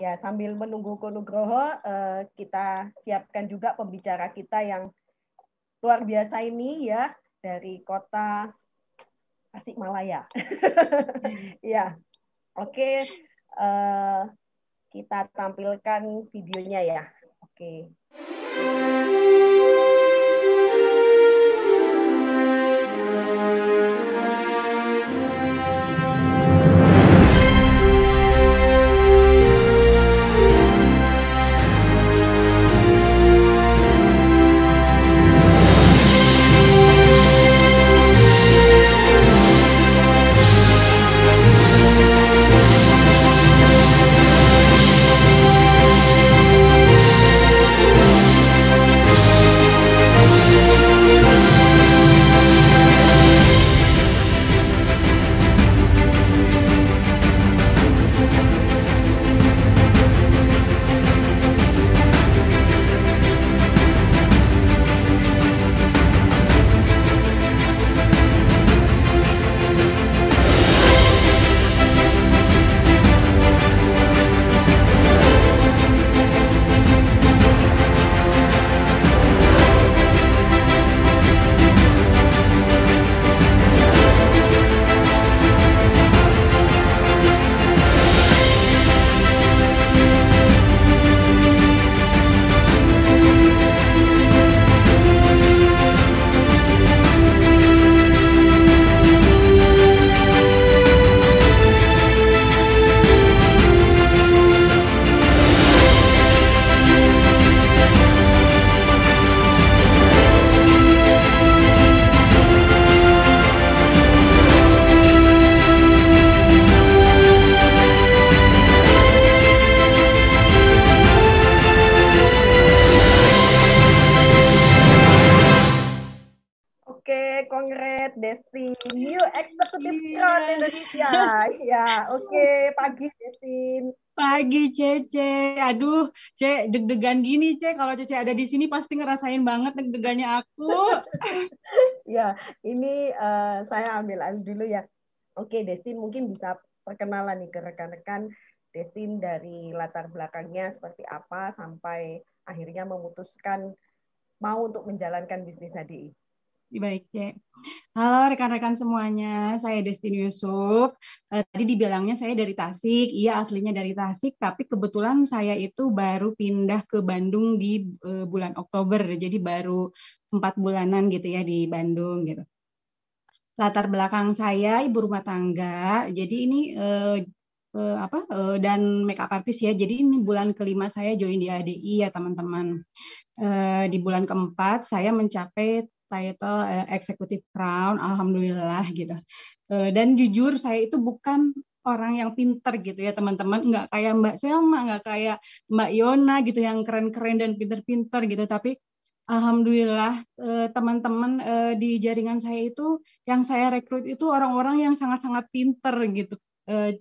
Ya, sambil menunggu Ko Nugroho, kita siapkan juga pembicara kita yang luar biasa ini ya, dari kota Tasikmalaya. Ya, oke. Kita tampilkan videonya ya. Oke. Kongres Destin, New Executive Crown Indonesia. Ya, oke. Pagi Destin. Pagi Cece. Aduh, Ce, deg-degan gini, Ce. Kalau Cece ada di sini pasti ngerasain banget deg-degannya aku. Ya, ini saya ambil alih dulu ya. Oke, Destin mungkin bisa perkenalan nih ke rekan-rekan Destin dari latar belakangnya seperti apa sampai akhirnya memutuskan mau untuk menjalankan bisnis HDI. Baik, Ce. Halo rekan-rekan semuanya, saya Destin Yusuf. Tadi dibilangnya saya dari Tasik, iya aslinya dari Tasik, tapi kebetulan saya itu baru pindah ke Bandung di bulan Oktober, jadi baru 4 bulanan gitu ya di Bandung gitu. Latar belakang saya ibu rumah tangga, jadi ini dan makeup artist ya, jadi ini bulan kelima saya join di ADI ya teman-teman. Di bulan keempat saya mencapai title Executive Crown, alhamdulillah gitu. Dan jujur saya itu bukan orang yang pinter gitu ya teman-teman, nggak kayak Mbak Selma, nggak kayak Mbak Yona gitu yang keren-keren dan pinter-pinter gitu, tapi alhamdulillah teman-teman di jaringan saya itu yang saya rekrut itu orang-orang yang sangat-sangat pinter gitu.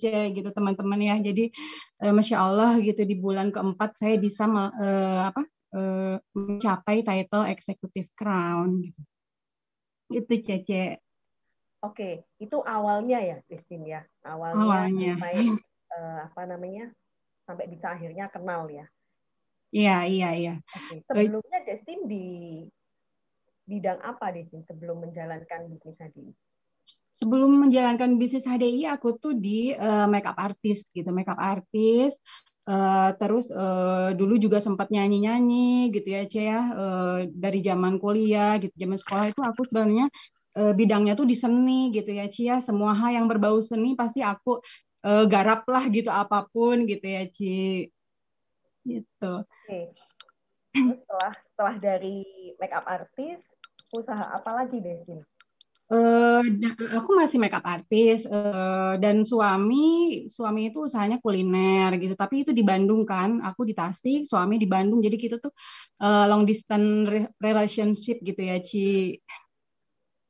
Gitu teman-teman ya, jadi Masya Allah gitu di bulan keempat saya bisa mencapai title Executive Crown gitu. Itu Cece. Oke, itu awalnya ya, Destin ya. Awalnya sampai sampai bisa akhirnya kenal ya. Iya. Oke, sebelumnya Destin di bidang apa Destin sebelum menjalankan bisnis HDI? Sebelum menjalankan bisnis HDI aku tuh di makeup artist gitu, makeup artist. Terus dulu juga sempat nyanyi-nyanyi gitu ya, Ce ya. Dari zaman kuliah gitu, zaman sekolah itu aku sebenarnya bidangnya tuh di seni gitu ya, Cia. Semua hal yang berbau seni pasti aku garap lah gitu apapun gitu ya, Ci. Gitu. Oke. Terus setelah dari makeup artist, usaha apa lagi Destin? Aku masih makeup artist dan suami itu usahanya kuliner gitu, tapi itu di Bandung kan, aku di Tasik, suami di Bandung, jadi kita tuh long distance relationship gitu ya, Ci.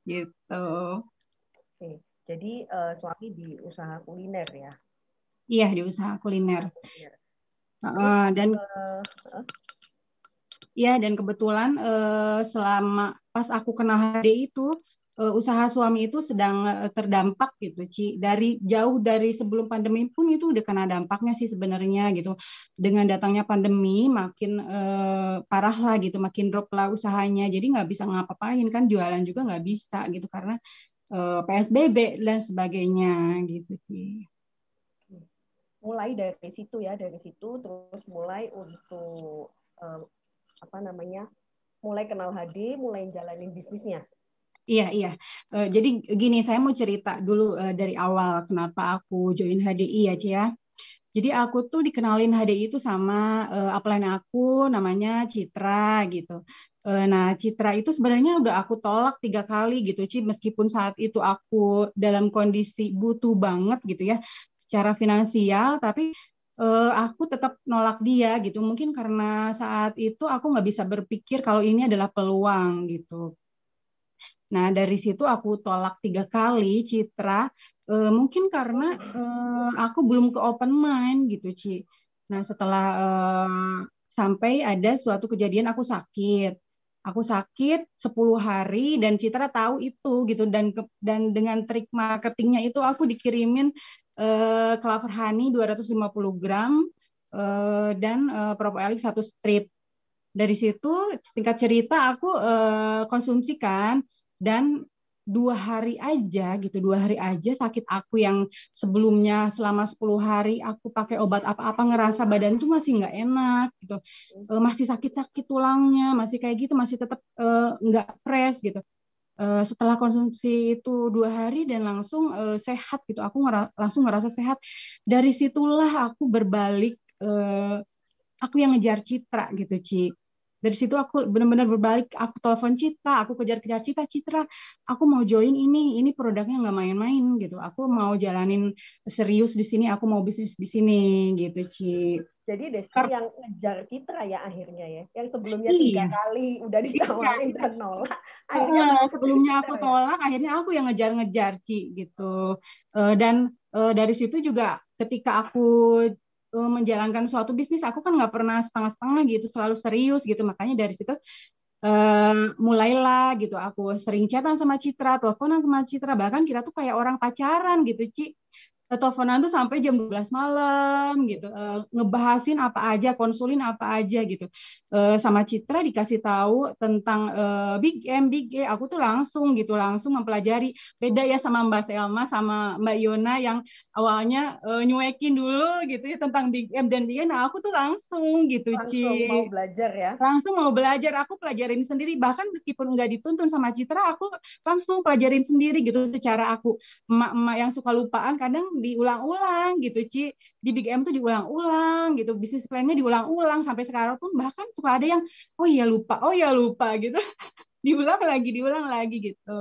Gitu. Oke. Jadi suami di usaha kuliner ya? Iya, di usaha kuliner. Terus Dan ya, dan kebetulan selama pas aku kena HD itu usaha suami itu sedang terdampak gitu, Ci. Jauh dari sebelum pandemi pun itu udah kena dampaknya sih sebenarnya gitu. Dengan datangnya pandemi makin parah lah gitu, makin drop lah usahanya. Jadi nggak bisa ngapa-ngapain kan, jualan juga nggak bisa gitu karena PSBB dan sebagainya gitu sih. Mulai dari situ ya, dari situ terus mulai untuk apa namanya, mulai kenal HD, mulai jalanin bisnisnya. Iya, iya. Jadi gini, saya mau cerita dulu dari awal kenapa aku join HDI ya, Ci ya. Jadi aku tuh dikenalin HDI itu sama upline aku namanya Citra gitu. Nah, Citra itu sebenarnya udah aku tolak 3 kali gitu, Ci. Meskipun saat itu aku dalam kondisi butuh banget gitu ya, secara finansial, tapi aku tetap nolak dia gitu. Mungkin karena saat itu aku nggak bisa berpikir kalau ini adalah peluang gitu. Nah, dari situ aku tolak 3 kali Citra. Mungkin karena aku belum ke open mind gitu, Ci. Nah, setelah sampai ada suatu kejadian aku sakit. Aku sakit 10 hari dan Citra tahu itu gitu dan dengan trik marketingnya itu aku dikirimin Clover Honey 250 gram dan Propolis 1 strip. Dari situ singkat cerita aku konsumsikan dan 2 hari aja gitu, 2 hari aja sakit aku yang sebelumnya selama 10 hari aku pakai obat apa-apa ngerasa badan tuh masih nggak enak gitu. Masih sakit-sakit tulangnya, masih kayak gitu, masih tetap nggak fresh gitu. Setelah konsumsi itu 2 hari dan langsung sehat gitu, aku langsung ngerasa sehat. Dari situlah aku berbalik, aku yang ngejar Citra gitu, Ci. Dari situ aku benar-benar berbalik, aku telepon Citra, aku kejar-kejar Citra, aku mau join ini produknya nggak main-main gitu, aku mau jalanin serius di sini, aku mau bisnis di sini gitu, Ci. Jadi Destin yang ngejar Citra ya akhirnya ya, yang sebelumnya 3 Iya, kali udah iya. ditawarin dan nolak, akhirnya Sebelumnya aku Citra ya. tolak, akhirnya aku yang ngejar-ngejar, Ci gitu. Dan dari situ juga ketika aku menjalankan suatu bisnis, aku kan nggak pernah setengah-setengah gitu, selalu serius gitu. Makanya dari situ mulailah gitu, aku sering chatan sama Citra, teleponan sama Citra, bahkan kita tuh kayak orang pacaran gitu, Ci. Teleponan tuh sampai jam 12 malam gitu, ngebahasin apa aja, konsulin apa aja gitu. Sama Citra dikasih tahu tentang Big E, aku tuh langsung mempelajari. Beda ya sama Mbak Selma sama Mbak Yona yang awalnya nyuekin dulu gitu ya tentang Big M dan Big E. Nah, aku tuh langsung gitu, Langsung mau Ci. belajar ya. Langsung mau belajar, aku pelajarin sendiri, bahkan meskipun nggak dituntun sama Citra, aku langsung pelajarin sendiri gitu. Secara aku emak-emak yang suka lupaan kadang diulang-ulang gitu, Ci. Di Big M tuh diulang-ulang gitu, bisnis plan-nya diulang-ulang sampai sekarang pun bahkan suka ada yang oh ya lupa gitu. Diulang lagi gitu.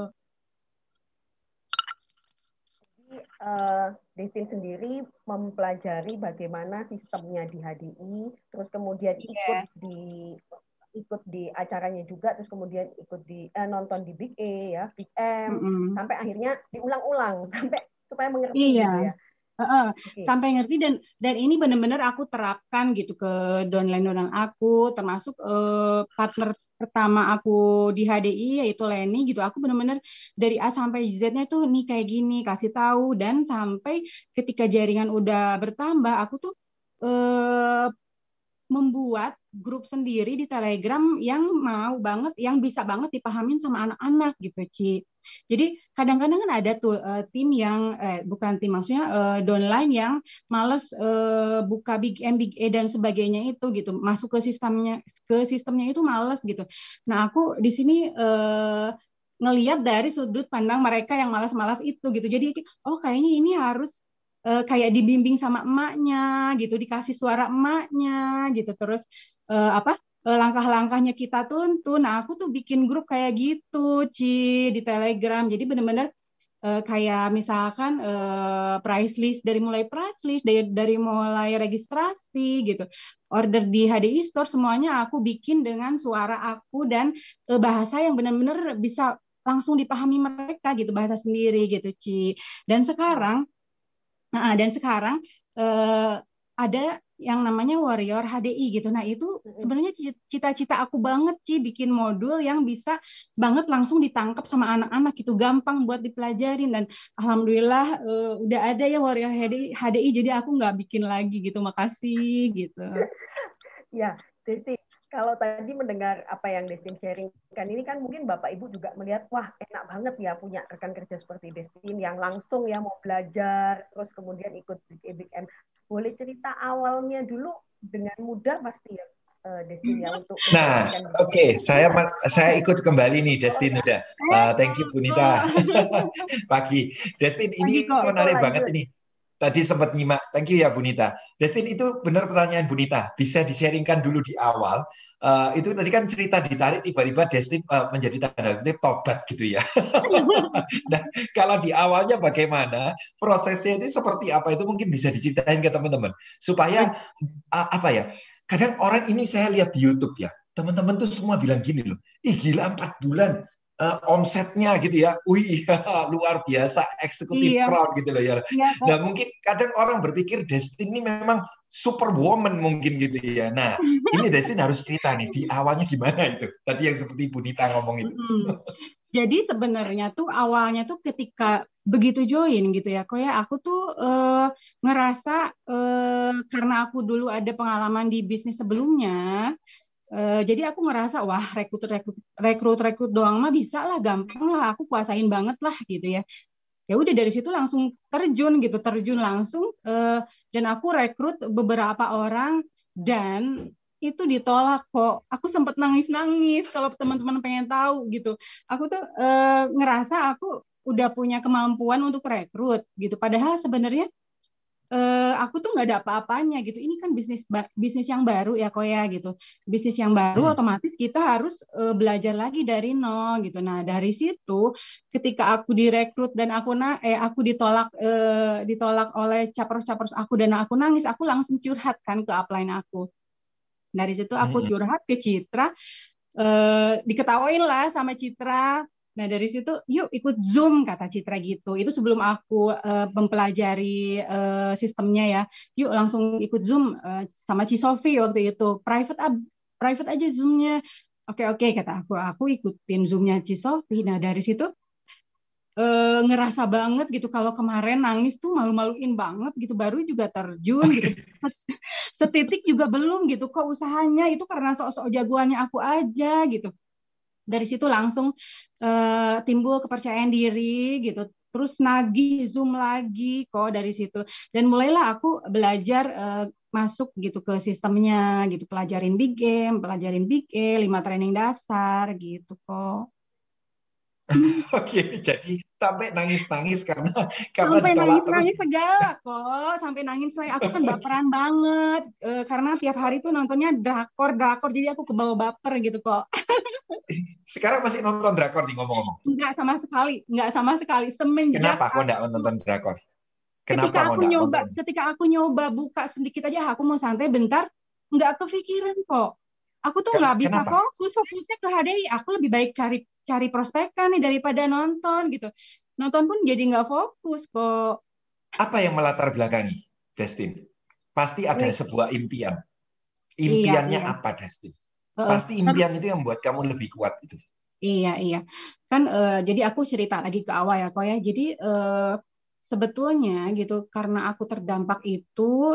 Destin sendiri mempelajari bagaimana sistemnya di HDI, terus kemudian Iya. ikut di acaranya juga, terus kemudian ikut di nonton di Big E ya, Big M, Mm-mm. sampai akhirnya diulang-ulang sampai supaya mengerti Iya. gitu ya. Heeh, Oke. sampai ngerti dan ini benar-benar aku terapkan gitu ke downline aku, termasuk partner pertama aku di HDI yaitu Leni gitu. Aku benar-benar dari A sampai Z-nya tuh nih kayak gini, kasih tahu, dan sampai ketika jaringan udah bertambah, aku tuh eh, membuat grup sendiri di Telegram yang mau banget, yang bisa banget dipahamin sama anak-anak gitu, Ci. Jadi kadang-kadang kan ada tuh tim yang bukan tim, maksudnya downline yang males buka Big E dan sebagainya itu gitu, masuk ke sistemnya itu males gitu. Nah, aku di sini ngelihat dari sudut pandang mereka yang malas-malas itu gitu. Jadi oh kayaknya ini harus kayak dibimbing sama emaknya gitu, dikasih suara emaknya gitu, terus apa langkah-langkahnya kita tuntun. Nah, aku tuh bikin grup kayak gitu, Ci, di Telegram. Jadi benar-benar kayak misalkan price list dari mulai registrasi gitu, order di HDI Store, semuanya aku bikin dengan suara aku dan bahasa yang benar-benar bisa langsung dipahami mereka gitu, bahasa sendiri gitu, Ci. Dan sekarang Nah, dan sekarang ada yang namanya Warrior HDI gitu. Nah itu sebenarnya cita-cita aku banget sih bikin modul yang bisa banget langsung ditangkap sama anak-anak gitu, gampang buat dipelajarin dan alhamdulillah udah ada ya Warrior HDI jadi aku nggak bikin lagi gitu. Makasih gitu. Ya, Desti, kalau tadi mendengar apa yang Destin sharingkan ini kan mungkin Bapak Ibu juga melihat, wah enak banget ya punya rekan kerja seperti Destin yang langsung ya mau belajar, terus kemudian ikut Big M. Boleh cerita awalnya dulu dengan mudah pasti ya, Destin ya, untuk Nah, menjalankan oke, saya ikut kembali nih, Destin udah. Thank you, Bunita. Pagi, Destin Pagi ini kok. menarik banget ini. Tadi sempat nyimak, thank you ya Bunita. Destin itu benar pertanyaan Bunita, bisa di-sharingkan dulu di awal. Itu tadi kan cerita ditarik tiba-tiba Destin menjadi tanda kutip tobat gitu ya. Nah, kalau di awalnya bagaimana, prosesnya itu seperti apa itu mungkin bisa diceritain ke teman-teman supaya apa ya? Kadang orang ini saya lihat di YouTube ya, teman-teman tuh semua bilang gini loh, ih gila 4 bulan omsetnya gitu ya, wih luar biasa eksekutif Iya. crowd gitu loh ya. Iya, Nah mungkin kadang orang berpikir Destin ini memang superwoman mungkin gitu ya. Nah ini Destin harus cerita nih di awalnya gimana itu. Tadi yang seperti Bunita ngomong itu. Jadi sebenarnya tuh awalnya tuh ketika begitu join gitu ya, kok ya aku tuh ngerasa karena aku dulu ada pengalaman di bisnis sebelumnya. Jadi aku ngerasa wah rekrut doang mah bisa lah, gampang lah, aku kuasain banget lah gitu ya. Ya udah dari situ langsung terjun langsung dan aku rekrut beberapa orang dan itu ditolak kok. Aku sempat nangis kalau teman-teman pengen tahu gitu. Aku tuh ngerasa aku udah punya kemampuan untuk rekrut gitu. Padahal sebenarnya aku tuh nggak ada apa-apanya gitu. Ini kan bisnis yang baru ya kok ya gitu. Bisnis yang baru otomatis kita harus belajar lagi dari nol gitu. Nah dari situ ketika aku direkrut dan aku ditolak oleh capers aku dan aku nangis, aku langsung curhat kan ke upline aku. Dari situ aku curhat ke Citra, diketawain lah sama Citra. Nah dari situ yuk ikut Zoom kata Citra gitu. Itu sebelum aku mempelajari sistemnya ya. Yuk langsung ikut Zoom sama Cisofi waktu itu. Private aja Zoom-nya. Oke kata aku. Aku ikutin Zoom-nya Cisofi. Nah dari situ ngerasa banget gitu kalau kemarin nangis tuh malu-maluin banget gitu, baru juga terjun gitu. Setitik juga belum gitu kok usahanya, itu karena sok-sok jagoannya aku aja gitu. Dari situ langsung timbul kepercayaan diri gitu, terus nagih Zoom lagi kok dari situ, dan mulailah aku belajar masuk gitu ke sistemnya gitu, pelajarin Big Game, pelajarin Big E, 5 training dasar gitu kok. Oke, jadi sampai nangis-nangis karena Sampai ditolak terus. nangis segala kok, sampai nangis saya. Aku kan baperan banget karena tiap hari tuh nontonnya drakor, jadi aku kebawa baper gitu kok. Sekarang masih nonton drakor nih ngomong-ngomong. Enggak sama sekali. Semenjak Kenapa kok enggak nonton drakor? Kenapa kok enggak nonton? ketika aku nyoba buka sedikit aja, aku mau santai bentar, nggak kepikiran kok. Aku tuh nggak bisa Kenapa? fokusnya ke HDI. Aku lebih baik cari prospekan nih daripada nonton gitu. Nonton pun jadi nggak fokus kok. Apa yang melatar belakangi Destin? Pasti ada sebuah impian. Impiannya Iya. apa, Destin? Pasti impian itu yang membuat kamu lebih kuat itu. Iya. Kan jadi aku cerita lagi ke awal ya kok ya. Jadi sebetulnya gitu karena aku terdampak itu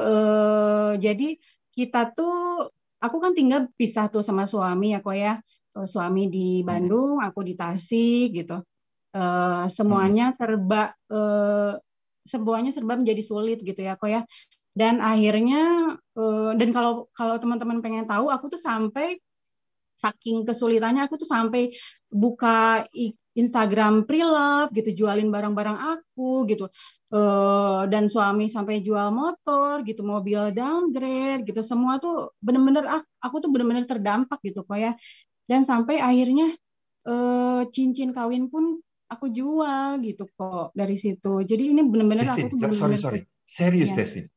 jadi kita tuh, aku kan tinggal pisah tuh sama suami ya kok ya. Suami di Bandung, aku di Tasik gitu. Semuanya serba menjadi sulit gitu ya kok ya. Dan akhirnya dan kalau teman-teman pengen tahu, aku tuh sampai saking kesulitannya aku tuh sampai buka Instagram pre-love gitu, jualin barang-barang aku gitu, dan suami sampai jual motor gitu, mobil downgrade gitu, semua tuh bener-bener aku tuh bener-bener terdampak gitu kok ya. Dan sampai akhirnya cincin kawin pun aku jual gitu kok dari situ. Jadi ini bener-bener aku tuh bener-bener sorry. Serius, ya, Destin?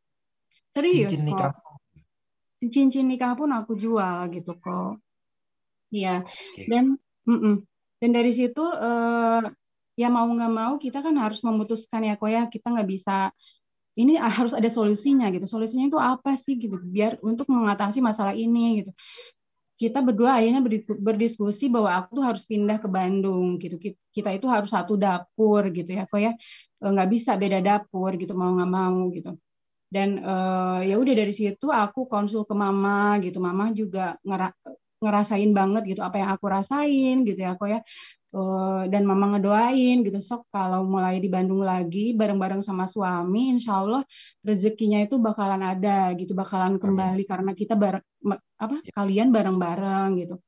serius Cincin nikah? cincin nikah pun aku jual gitu kok. Iya, Okay. dan dari situ ya mau nggak mau kita kan harus memutuskan ya kok ya, kita nggak bisa ini harus ada solusinya gitu. Solusinya itu apa sih gitu biar untuk mengatasi masalah ini gitu. Kita berdua akhirnya berdiskusi bahwa aku tuh harus pindah ke Bandung gitu. Kita itu harus satu dapur gitu ya kok ya. Nggak bisa beda dapur gitu mau nggak mau gitu. Dan ya udah dari situ aku konsul ke mama gitu. Mama juga ngerasain banget gitu apa yang aku rasain gitu ya kok ya. Dan mama ngedoain gitu sok kalau mulai di Bandung lagi bareng-bareng sama suami insya Allah rezekinya itu bakalan ada gitu bakalan Amin. kembali karena kita kalian bareng-bareng gitu.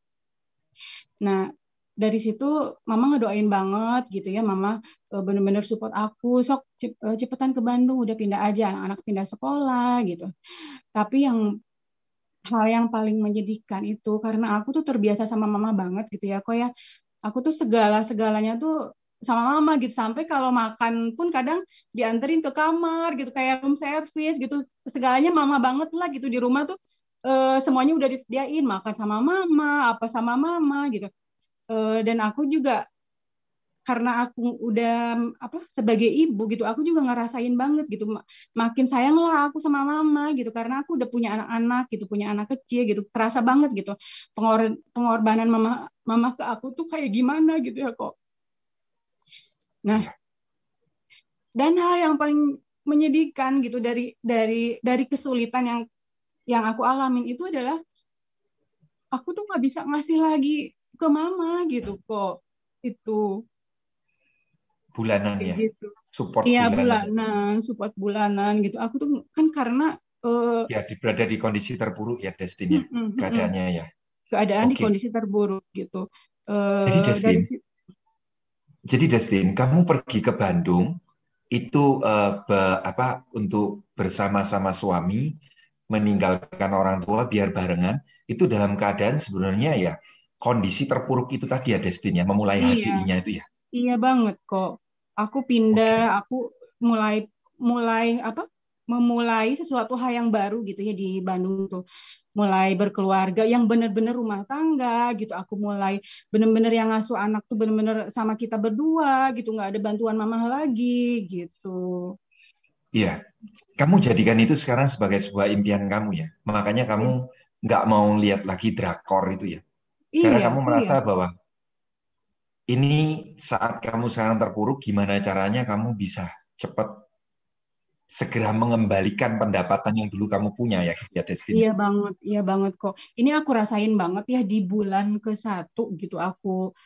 Nah dari situ mama ngedoain banget gitu ya mama bener-bener support aku sok cepetan ke Bandung udah pindah aja anak-anak pindah sekolah gitu. Tapi hal yang paling menyedihkan itu karena aku tuh terbiasa sama mama banget gitu ya kok ya aku tuh segala-segalanya tuh sama mama gitu sampai kalau makan pun kadang dianterin ke kamar gitu kayak room service gitu segalanya mama banget lah gitu di rumah tuh semuanya udah disediain makan sama mama apa sama mama gitu. Dan aku juga karena aku udah sebagai ibu gitu aku juga ngerasain banget gitu makin sayang lah aku sama mama gitu karena aku udah punya anak-anak gitu punya anak kecil gitu terasa banget gitu pengorbanan mama ke aku tuh kayak gimana gitu ya kok. Nah dan hal yang paling menyedihkan gitu dari kesulitan yang aku alamin itu adalah aku tuh nggak bisa ngasih lagi ke mama gitu kok itu Bulanan kayak ya, gitu. support Iya bulanan. bulanan, support bulanan gitu. Aku tuh kan karena Ya, berada di kondisi terburuk ya, Destin ya, keadaannya ya. keadaan di Oke. kondisi terburuk gitu. Jadi Dari Destin, kamu pergi ke Bandung itu untuk bersama-sama suami meninggalkan orang tua biar barengan itu dalam keadaan sebenarnya ya kondisi terpuruk itu tadi ya Destin ya, memulai iya, HDI-nya itu ya. iya banget kok. Aku pindah, Oke. aku mulai mulai memulai sesuatu hal yang baru gitu ya di Bandung tuh. Mulai berkeluarga yang benar-benar rumah tangga gitu. Aku mulai benar-benar yang ngasuh anak tuh benar-benar sama kita berdua gitu. Nggak ada bantuan mama lagi gitu. Iya, kamu jadikan itu sekarang sebagai sebuah impian kamu ya. Makanya kamu nggak mau lihat lagi drakor itu ya. Karena Iya, kamu iya, merasa bahwa ini saat kamu sekarang terpuruk, gimana caranya kamu bisa cepat segera mengembalikan pendapatan yang dulu kamu punya ya Destiny. iya banget kok. Ini aku rasain banget ya di bulan ke-1 gitu aku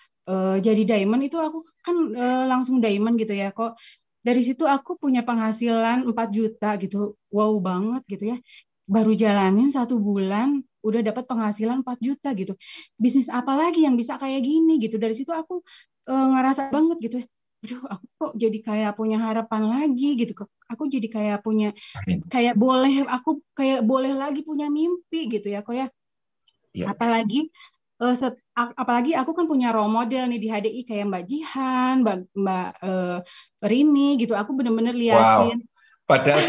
jadi diamond itu aku kan langsung diamond gitu ya kok. Dari situ aku punya penghasilan 4 juta gitu. Wow banget gitu ya. Baru jalanin 1 bulan udah dapat penghasilan 4 juta gitu. Bisnis apa lagi yang bisa kayak gini gitu. Dari situ aku ngerasa banget gitu ya. Aduh, aku kok jadi kayak punya harapan lagi gitu. Aku jadi Amin. aku kayak boleh lagi punya mimpi gitu ya kok ya. Ya. Apalagi aku kan punya role model nih di HDI kayak Mbak Jihan, Mbak Rini gitu. Aku bener-bener Wow. liatin. Padahal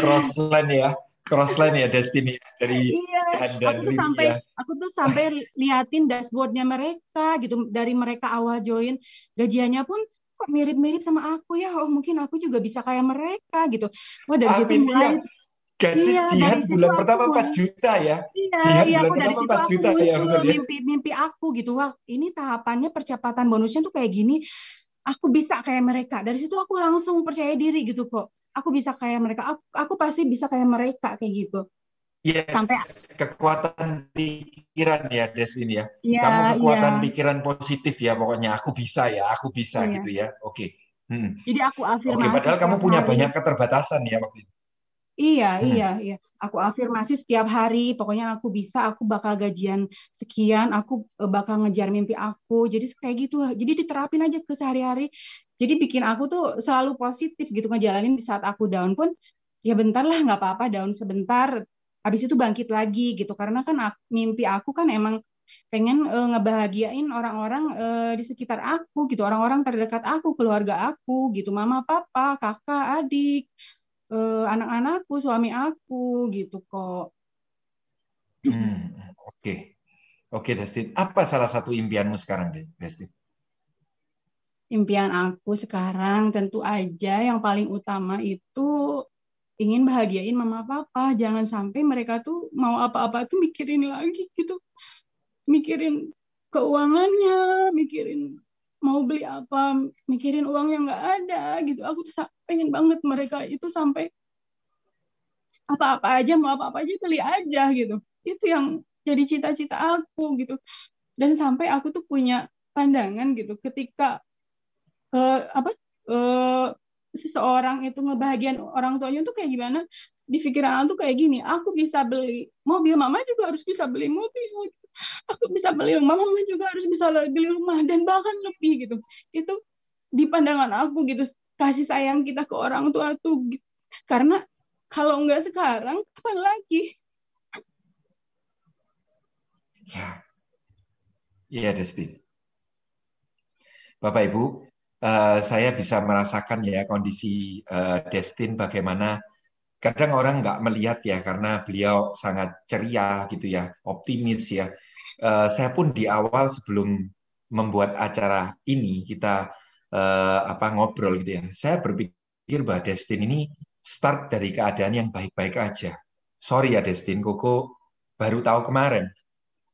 crossline ya Destiny dari Iya, dan Rini ya. aku tuh sampai liatin dashboardnya mereka gitu dari mereka awal join gajiannya pun kok mirip-mirip sama aku ya. Oh mungkin aku juga bisa kayak mereka gitu. Wah dari situ Amin mulai iya. Gadis iya dari Jihan situ bulan aku pertama 4 mulai juta ya. iya, Jihan iya bulan aku dari pertama situ 4 aku juta ya muncul betul ya. mimpi-mimpi aku gitu. Wah, ini tahapannya percepatan bonusnya tuh kayak gini. Aku bisa kayak mereka. Dari situ aku langsung percaya diri gitu kok. Aku bisa kayak mereka. Aku pasti bisa kayak mereka kayak gitu. Yes, Sampai kekuatan pikiran ya Des ini ya. iya, Kamu iya, kekuatan pikiran positif ya pokoknya aku bisa gitu iya. ya. Oke. Jadi aku Oke, afirmasi padahal kamu setiap punya hari. banyak keterbatasan ya waktu itu. Iya, iya, Hmm. iya. Aku afirmasi setiap hari. Pokoknya aku bisa, aku bakal gajian sekian, aku bakal ngejar mimpi aku. Jadi kayak gitu. Jadi diterapin aja ke sehari-hari. Jadi bikin aku tuh selalu positif gitu ngejalanin di saat aku down pun. Ya bentar lah, nggak apa-apa down sebentar. Habis itu bangkit lagi gitu. Karena kan mimpi aku kan emang pengen ngebahagiain orang-orang di sekitar aku gitu. Orang-orang terdekat aku, keluarga aku gitu. Mama, papa, kakak, adik anak-anakku, suami aku gitu kok. Hmm. Oke. Oke, Destin. Apa salah satu impianmu sekarang, Destin? Impian aku sekarang tentu aja yang paling utama itu ingin bahagiain mama papa. Jangan sampai mereka tuh mau apa-apa tuh mikirin lagi gitu. Mikirin keuangannya, mikirin mau beli apa, mikirin uang yang nggak ada gitu. Aku tuh pengen banget mereka itu sampai apa-apa aja, mau apa-apa aja beli aja gitu. Itu yang jadi cita-cita aku gitu. Dan sampai aku tuh punya pandangan gitu ketika apa seseorang itu ngebahagiain orang tuanya tuh kayak gimana, di pikiran aku tuh kayak gini, aku bisa beli mobil, mama juga harus bisa beli mobil, aku bisa beli rumah, mama juga harus bisa beli rumah, dan bahkan lebih gitu. Itu di pandangan aku gitu, kasih sayang kita ke orang tua tuh gitu. Karena kalau nggak sekarang kapan lagi? Ya, iya Desti. Bapak Ibu, saya bisa merasakan ya kondisi Destin bagaimana. Kadang orang nggak melihat ya karena beliau sangat ceria gitu ya, optimis ya. Saya pun di awal sebelum membuat acara ini kita ngobrol gitu ya, saya berpikir bahwa Destin ini start dari keadaan yang baik-baik aja. Sorry ya Destin, Koko baru tahu kemarin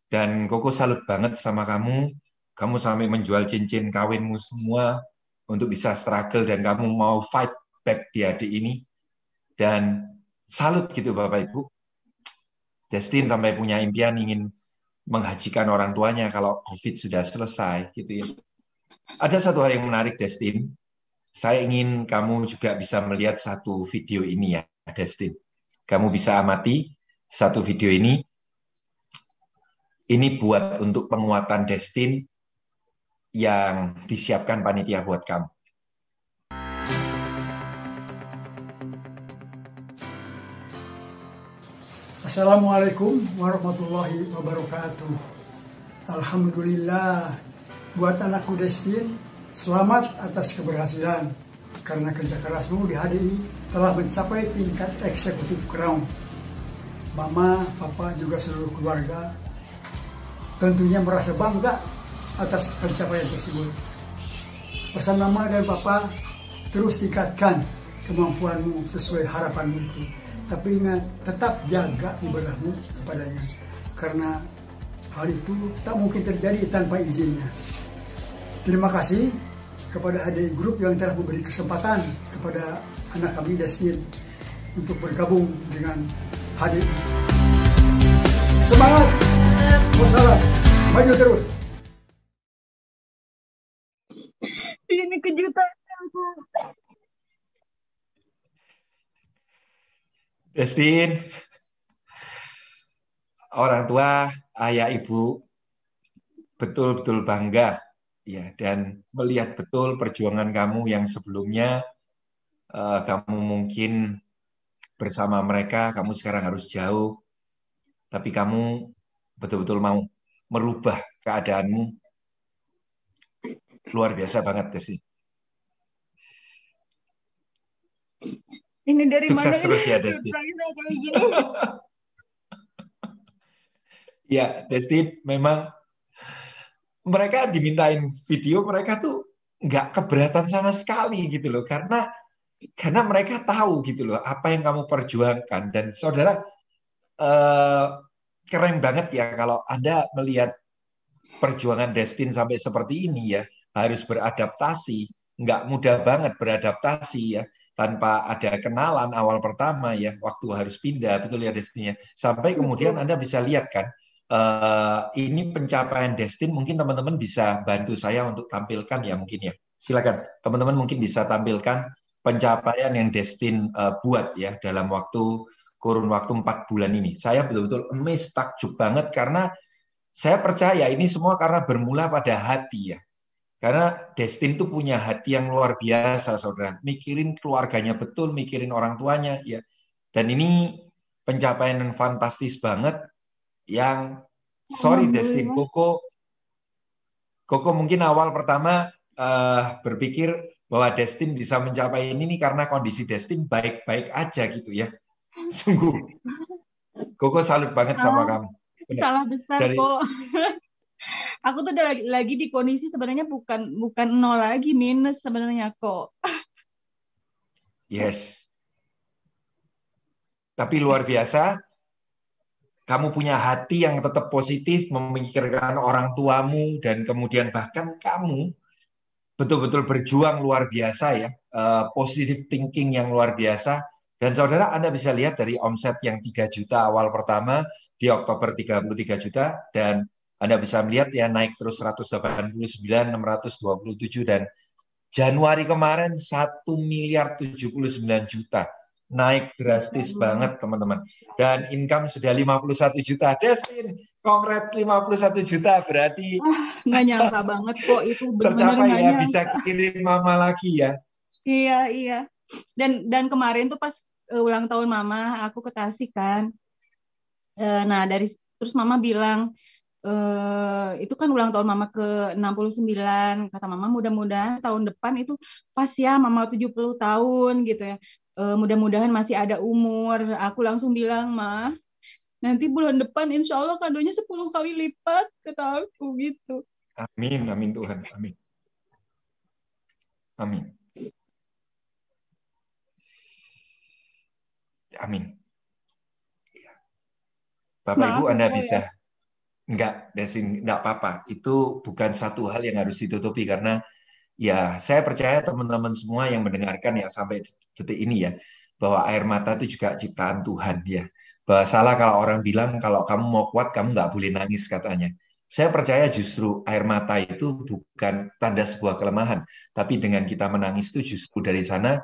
dan Koko salut banget sama kamu. Kamu sampai menjual cincin kawinmu semua untuk bisa struggle dan kamu mau fight back di adik ini. Dan salut gitu Bapak Ibu. Destin sampai punya impian ingin menghajikan orang tuanya kalau COVID sudah selesai gitu ya. Ada satu hal yang menarik Destin. Saya ingin kamu juga bisa melihat satu video ini ya Destin. Kamu bisa amati satu video ini. Ini buat untuk penguatan Destin yang disiapkan panitia buat kamu. Assalamualaikum warahmatullahi wabarakatuh. Alhamdulillah, buat anakku Destin, selamat atas keberhasilan. Karena kerja kerasmu di HDI telah mencapai tingkat eksekutif crown. Mama, papa, juga seluruh keluarga tentunya merasa bangga atas pencapaian tersebut. Pesan mama dan papa, terus tingkatkan kemampuanmu sesuai harapanmu itu. Tapi ingat, tetap jaga ibadahmu kepadanya. Karena hal itu tak mungkin terjadi tanpa izinnya. Terima kasih kepada HDI Group yang telah memberi kesempatan kepada anak kami Destin untuk bergabung dengan HDI. Semangat! Wassalam! Maju terus! Ini kejutan aku. Destin, orang tua, ayah, ibu betul-betul bangga ya dan melihat betul perjuangan kamu yang sebelumnya kamu mungkin bersama mereka, kamu sekarang harus jauh, tapi kamu betul-betul mau merubah keadaanmu. Luar biasa banget, Destin. Ini dari Sukses mana terus ini? ya, Destin. Ya, Destin, memang mereka dimintain video, mereka tuh nggak keberatan sama sekali gitu loh, karena mereka tahu gitu loh apa yang kamu perjuangkan. Dan saudara, keren banget ya kalau Anda melihat perjuangan Destin sampai seperti ini ya, harus beradaptasi, nggak mudah banget beradaptasi ya, tanpa ada kenalan awal pertama ya, waktu harus pindah, betul ya Destin ya. Sampai kemudian Anda bisa lihat kan, ini pencapaian Destin, mungkin teman-teman bisa bantu saya untuk tampilkan ya mungkin ya. Silakan, teman-teman mungkin bisa tampilkan pencapaian yang Destin buat ya dalam kurun waktu 4 bulan ini. Saya betul-betul amazed, takjub banget karena saya percaya ini semua karena bermula pada hati ya. Karena Destin tuh punya hati yang luar biasa, saudara. Mikirin keluarganya betul, mikirin orang tuanya ya. Dan ini pencapaian yang fantastis banget. Yang sorry Destin, Koko mungkin awal pertama berpikir bahwa Destin bisa mencapai ini karena kondisi Destin baik-baik aja gitu ya. Sungguh, Koko salut banget sama kamu. Benar. Salah besar kok. Aku tuh udah lagi di kondisi sebenarnya bukan 0 lagi, minus sebenarnya kok. Yes. Tapi luar biasa, kamu punya hati yang tetap positif, memikirkan orang tuamu, dan kemudian bahkan kamu betul-betul berjuang luar biasa ya, positive thinking yang luar biasa. Dan saudara, Anda bisa lihat dari omset yang 3 juta awal pertama, di Oktober 33 juta, dan Anda bisa melihat ya naik terus 189, 627, dan Januari kemarin 1.079 juta. Naik drastis banget teman-teman. Dan income sudah 51 juta. Destin, congrats 51 juta. Berarti nggak nyangka banget kok, itu benar-benar tercapai nggak ya, nyangka. bisa kirim mama lagi ya. Iya, iya. Dan kemarin tuh pas ulang tahun mama, aku ke Tasik kan. Nah, terus mama bilang, itu kan ulang tahun mama ke-69. Kata mama, mudah-mudahan tahun depan itu pas ya mama 70 tahun gitu ya. Mudah-mudahan masih ada umur. Aku langsung bilang, Ma, nanti bulan depan insya Allah kadonya 10 kali lipat, kata aku gitu. Amin, amin Tuhan, amin. Amin. Amin. Bapak Maaf Ibu, ya, Anda Ko, ya. bisa. Enggak, Desin, enggak apa-apa. Itu bukan satu hal yang harus ditutupi, karena ya saya percaya teman-teman semua yang mendengarkan ya sampai detik ini ya, bahwa air mata itu juga ciptaan Tuhan ya. Bahwa salah kalau orang bilang kalau kamu mau kuat, kamu nggak boleh nangis katanya. Saya percaya justru air mata itu bukan tanda sebuah kelemahan, tapi dengan kita menangis itu justru dari sana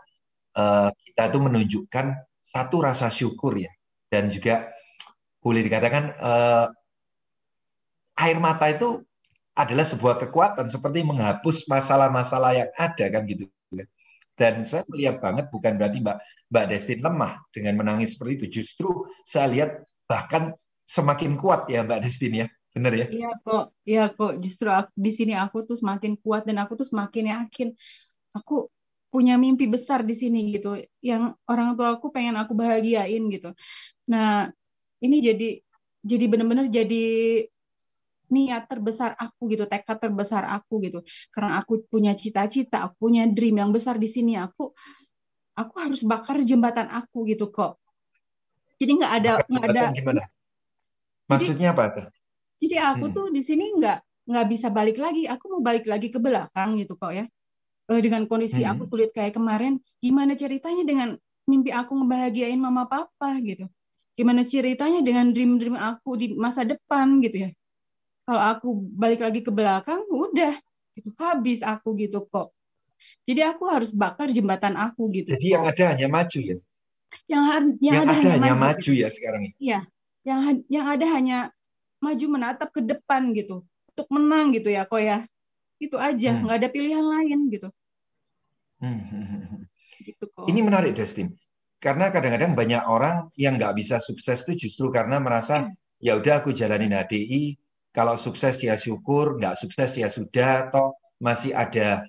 kita tuh menunjukkan satu rasa syukur ya. Dan juga boleh dikatakan air mata itu adalah sebuah kekuatan seperti menghapus masalah-masalah yang ada kan gitu. Dan saya melihat banget bukan berarti Mbak Destin lemah dengan menangis seperti itu. Justru saya lihat bahkan semakin kuat ya Mbak Destin ya. Benar ya? Iya kok, iya kok. Justru di sini aku tuh semakin kuat dan aku tuh semakin yakin aku punya mimpi besar di sini gitu. Yang orang tua aku pengen aku bahagiain gitu. Nah, ini jadi benar-benar jadi niat terbesar aku gitu, tekad terbesar aku gitu. Karena aku punya cita-cita, aku punya dream yang besar di sini. Aku harus bakar jembatan aku gitu kok. Jadi Bakar nggak ada. jembatan gimana? Jadi Maksudnya apa tuh? Jadi aku tuh di sini nggak bisa balik lagi. Aku mau balik lagi ke belakang gitu kok ya. Dengan kondisi aku Hmm. sulit kayak kemarin, gimana ceritanya dengan mimpi aku ngebahagiain mama papa gitu? Gimana ceritanya dengan dream-dream aku di masa depan gitu ya? Kalau aku balik lagi ke belakang, udah gitu habis aku gitu kok. Jadi aku harus bakar jembatan aku gitu Jadi yang kok. ada hanya maju ya. Yang Yang ada ada hanya hanya maju maju gitu. ya sekarang ini. Iya, yang ada hanya maju menatap ke depan gitu untuk menang gitu ya kok ya. Itu aja, Hmm. nggak ada pilihan lain gitu. Hmm. Gitu Ini kok. menarik Destin. Karena kadang-kadang banyak orang yang nggak bisa sukses itu justru karena merasa ya udah aku jalanin HDI, kalau sukses ya syukur, nggak sukses ya sudah, toh masih ada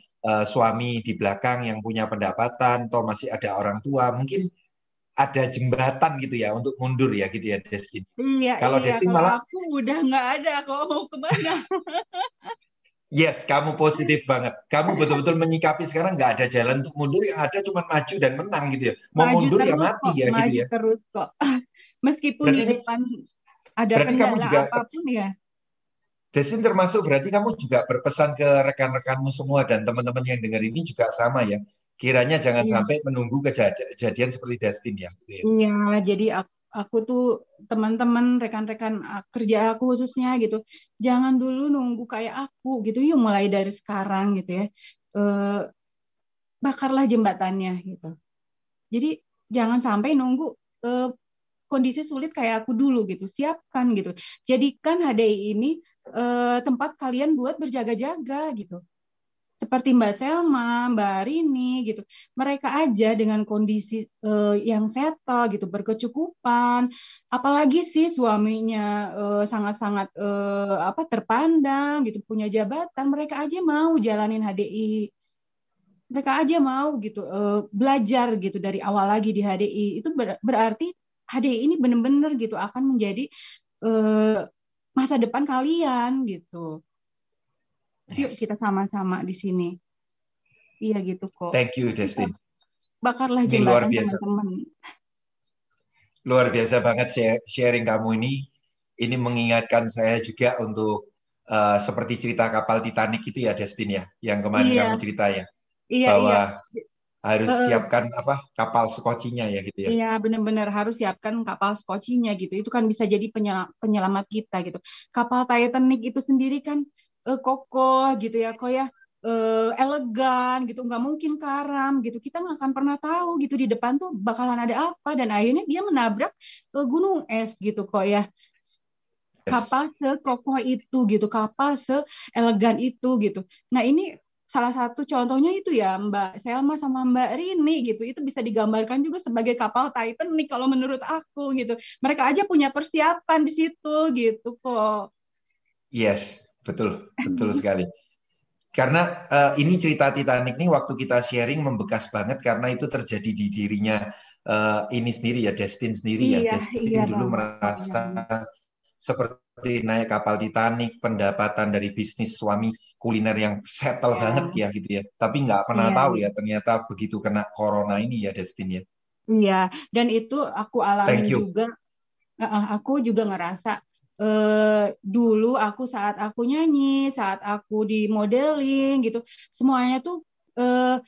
suami di belakang yang punya pendapatan, toh masih ada orang tua, mungkin ada jembatan gitu ya untuk mundur ya gitu ya Destin. Iya, Kalau iya. Destin Kalau malah aku udah nggak ada kok mau kemana. yes, kamu positif banget. Kamu betul-betul menyikapi sekarang nggak ada jalan untuk mundur, yang ada cuma maju dan menang gitu ya. Mau Maju mundur ya terus mati kok, ya gitu maju ya. terus kok. Meskipun di Berarti ini depan ada berarti kamu kendala juga apapun ya. Desin termasuk berarti kamu juga berpesan ke rekan-rekanmu semua dan teman-teman yang dengar ini juga sama ya. Kiranya jangan Iya, sampai menunggu kejadian seperti Destin ya. Gitu ya. iya. Jadi aku tuh teman-teman, rekan-rekan kerja aku khususnya gitu, jangan dulu nunggu kayak aku gitu. Yuk mulai dari sekarang gitu ya. Eh, Bakarlah jembatannya gitu. Jadi jangan sampai nunggu eh, kondisi sulit kayak aku dulu gitu. Siapkan gitu. Jadikan HDI ini tempat kalian buat berjaga-jaga gitu. Seperti Mbak Selma, Mbak Rini gitu. Mereka aja dengan kondisi yang settle gitu, berkecukupan. Apalagi sih suaminya sangat-sangat apa terpandang gitu, punya jabatan, mereka aja mau jalanin HDI. Mereka aja mau gitu belajar gitu dari awal lagi di HDI. Itu berarti HDI ini benar-benar gitu akan menjadi eh, masa depan kalian gitu. Yuk Yes. kita sama-sama di sini. Iya gitu kok. Thank you Destin. Bakarlah Ini luar jembatan biasa. teman-teman. Luar biasa banget sharing kamu ini. Ini mengingatkan saya juga untuk seperti cerita kapal Titanic itu ya, Destin ya, yang kemarin kamu Iya, cerita ya, iya, iya. bahwa harus Heeh. siapkan apa kapal skocinya ya gitu ya. Iya, benar-benar harus siapkan kapal skocinya gitu. Itu kan bisa jadi penyelamat kita gitu. Kapal Titanic itu sendiri kan kokoh gitu ya, kok ya, elegan gitu, nggak mungkin karam gitu. Kita nggak akan pernah tahu gitu di depan tuh bakalan ada apa, dan akhirnya dia menabrak gunung es gitu kok ya. Yes. Kapal sekokoh itu gitu, kapal seelegan itu gitu. Nah, ini salah satu contohnya itu ya Mbak Selma sama Mbak Rini gitu. Itu bisa digambarkan juga sebagai kapal Titanic kalau menurut aku gitu. Mereka aja punya persiapan di situ gitu kok. Yes, betul, betul sekali. Karena ini cerita Titanic nih waktu kita sharing membekas banget karena itu terjadi di dirinya ini sendiri ya, Destin sendiri ya. Iya, iya Destin dulu banget kok, iya merasa banget. seperti naik kapal Titanic, pendapatan dari bisnis suami kuliner yang settle banget Iya, ya gitu ya. Tapi nggak pernah iya, tahu iya. ya ternyata begitu kena corona ini ya, Destin ya. Iya, dan itu aku alamin Thank you. juga. Aku juga ngerasa dulu aku saat aku nyanyi, saat aku di modeling gitu, semuanya tuh eh,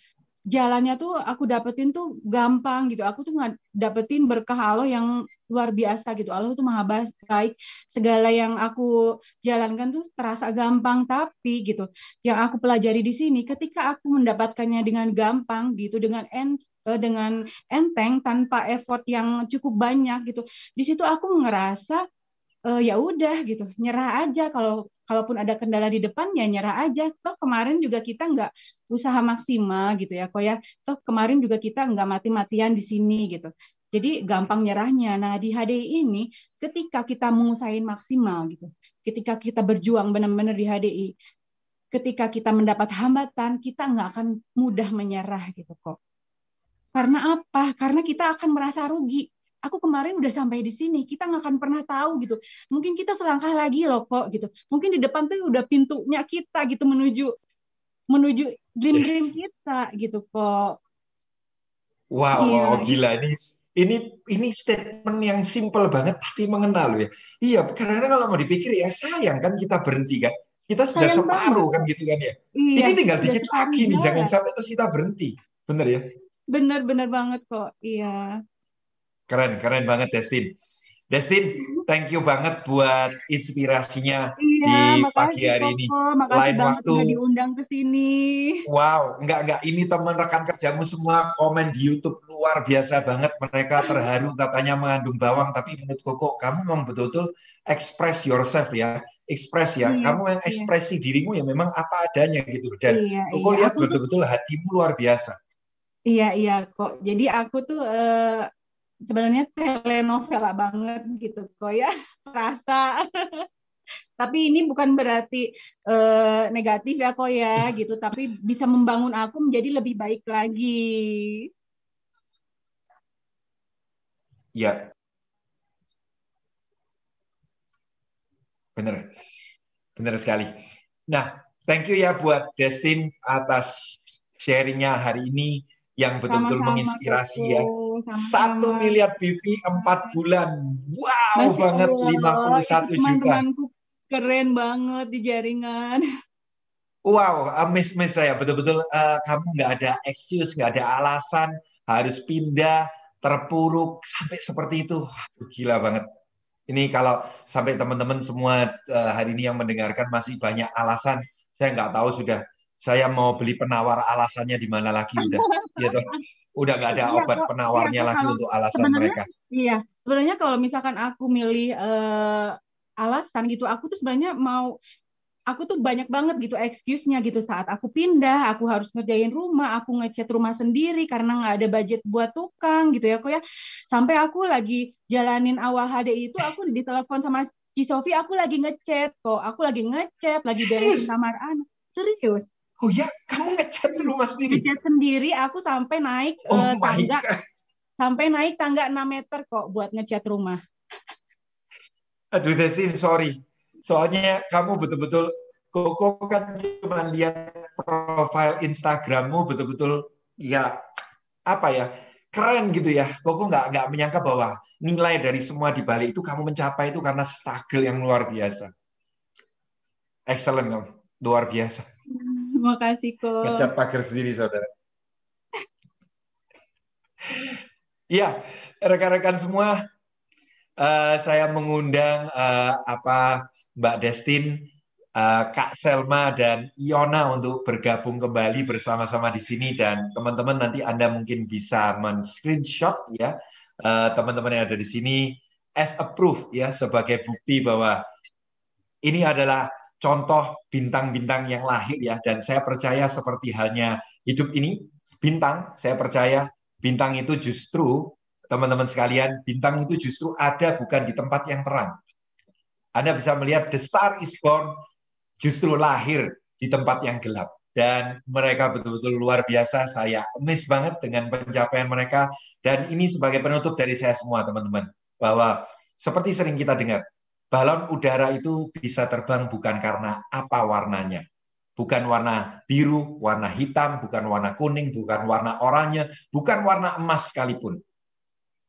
jalannya tuh aku dapetin tuh gampang gitu. Aku tuh nggak dapetin berkah Allah yang luar biasa gitu. Allah tuh maha baik. Segala yang aku jalankan tuh terasa gampang, tapi gitu. Yang aku pelajari di sini, ketika aku mendapatkannya dengan gampang gitu, dengan enteng tanpa effort yang cukup banyak gitu. Di situ aku ngerasa ya udah gitu, nyerah aja. Kalaupun ada kendala di depan ya nyerah aja. Toh kemarin juga kita nggak usaha maksimal gitu ya, kok ya. Toh kemarin juga kita nggak mati-matian di sini gitu. Jadi gampang nyerahnya. Nah, di HDI ini ketika kita mengusahain maksimal gitu, ketika kita berjuang benar-benar di HDI, ketika kita mendapat hambatan, kita nggak akan mudah menyerah gitu kok. Karena apa? Karena kita akan merasa rugi. Aku kemarin udah sampai di sini, kita nggak akan pernah tahu gitu. Mungkin kita selangkah lagi loh kok gitu. Mungkin di depan tuh udah pintunya kita gitu, menuju menuju dream-dream Yes. kita gitu kok. Wow, Iya, wow, gila ini statement yang simple banget tapi mengenal ya. Iya, karena kalau mau dipikir ya sayang kan kita berhenti kan. Kita sudah sayang banget. separuh kan gitu kan ya. Iya, Ini kita tinggal udah dikit separuh lagi nih, jangan jalan. sampai terus kita berhenti. Bener ya? Bener-bener banget kok. Iya. Keren, keren banget Destin. Destin, thank you banget buat inspirasinya Iya, di pagi makasih hari ini. Koko. Makasih Lain banget waktu, udah diundang ke sini. wow, enggak, ini teman rekan kerjamu semua komen di YouTube luar biasa banget. Mereka terharu katanya mengandung bawang, tapi menurut Koko, kamu memang betul-betul express yourself ya, express ya. Iya, Kamu yang iya, ekspresi dirimu ya memang apa adanya gitu. Dan iya, Koko iya. lihat Aku tuh, betul-betul hatimu luar biasa. iya, iya kok. Jadi aku tuh sebenarnya telenovela banget gitu kok ya, rasa. Tapi ini bukan berarti negatif ya kok ya gitu, tapi bisa membangun aku menjadi lebih baik lagi. Ya, bener, bener sekali. Nah, thank you ya buat Destin atas sharingnya hari ini yang betul-betul Sama-sama Koko, menginspirasi ya. sama-sama. 1 miliar BV 4 bulan. Wow Masya banget, Allah, itu 51 juta. teman-temanku keren banget di jaringan. Wow, miss saya. Betul-betul kamu nggak ada excuse, nggak ada alasan, harus pindah, terpuruk, sampai seperti itu. Waduh, gila banget. Ini kalau sampai teman-teman semua hari ini yang mendengarkan masih banyak alasan, saya nggak tahu sudah. Saya mau beli penawar alasannya di mana lagi udah, gitu. Udah nggak ada obat Iya penawarnya kok, lagi kalau untuk alasan sebenarnya mereka. iya, sebenarnya kalau misalkan aku milih alasan gitu, aku tuh banyak banget gitu excuse-nya gitu. Saat aku pindah, aku harus ngerjain rumah, aku ngecat rumah sendiri karena nggak ada budget buat tukang gitu ya kok ya. Sampai aku lagi jalanin awal HD itu, aku ditelepon sama Ci Sofi, aku lagi ngecat kok, aku lagi ngecat, lagi beresin Serius? kamar anak. Serius, Oh ya, kamu ngecat rumah sendiri? ngecat sendiri, aku Oh my tangga, God. sampai naik tangga 6 meter kok buat ngecat rumah. Aduh, Desin, sorry. Soalnya kamu betul-betul, Koko kan cuma lihat profil Instagrammu betul-betul, ya apa ya, keren gitu ya. Koko nggak menyangka bahwa nilai dari semua di balik itu kamu mencapai itu karena struggle yang luar biasa. Excellent kamu, luar biasa. Terima kasih kok. Ngecat pagar sendiri saudara. Iya, rekan-rekan semua, saya mengundang Mbak Destin, Kak Selma dan Iona untuk bergabung kembali bersama-sama di sini, dan teman-teman nanti Anda mungkin bisa men-screenshot ya teman-teman yang ada di sini as a proof ya, sebagai bukti bahwa ini adalah contoh bintang-bintang yang lahir ya, dan saya percaya seperti halnya hidup ini bintang, saya percaya bintang itu justru, teman-teman sekalian, bintang itu justru ada bukan di tempat yang terang. Anda bisa melihat the star is born justru lahir di tempat yang gelap. Dan mereka betul-betul luar biasa. Saya amazed banget dengan pencapaian mereka. Dan ini sebagai penutup dari saya semua, teman-teman. Bahwa seperti sering kita dengar, balon udara itu bisa terbang bukan karena apa warnanya. Bukan warna biru, warna hitam, bukan warna kuning, bukan warna oranye, bukan warna emas sekalipun.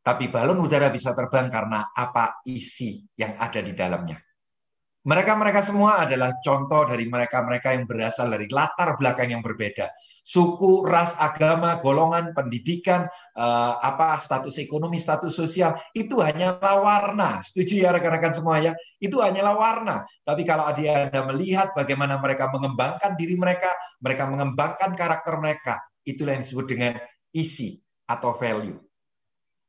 Tapi balon udara bisa terbang karena apa isi yang ada di dalamnya. Mereka-mereka semua adalah contoh dari mereka-mereka yang berasal dari latar belakang yang berbeda. Suku, ras, agama, golongan, pendidikan, status ekonomi, status sosial, itu hanyalah warna. Setuju ya rekan-rekan semua ya? Itu hanyalah warna. Tapi kalau Anda melihat bagaimana mereka mengembangkan diri mereka, mereka mengembangkan karakter mereka, itulah yang disebut dengan isi atau value.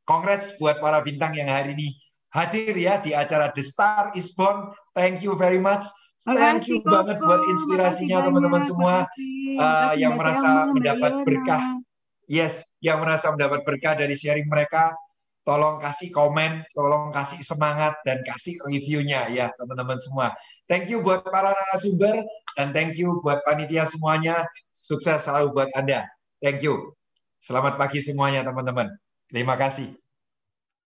Congrats buat para bintang yang hari ini hadir ya di acara The Star is Born. Thank you very much. Thank you banget buat inspirasinya teman-teman semua yang merasa mendapat berkah. Yes, yang merasa mendapat berkah dari sharing mereka. Tolong kasih komen, tolong kasih semangat, dan kasih reviewnya ya teman-teman semua. Thank you buat para narasumber, dan thank you buat panitia semuanya. Sukses selalu buat Anda. Thank you. Selamat pagi semuanya teman-teman. Terima kasih.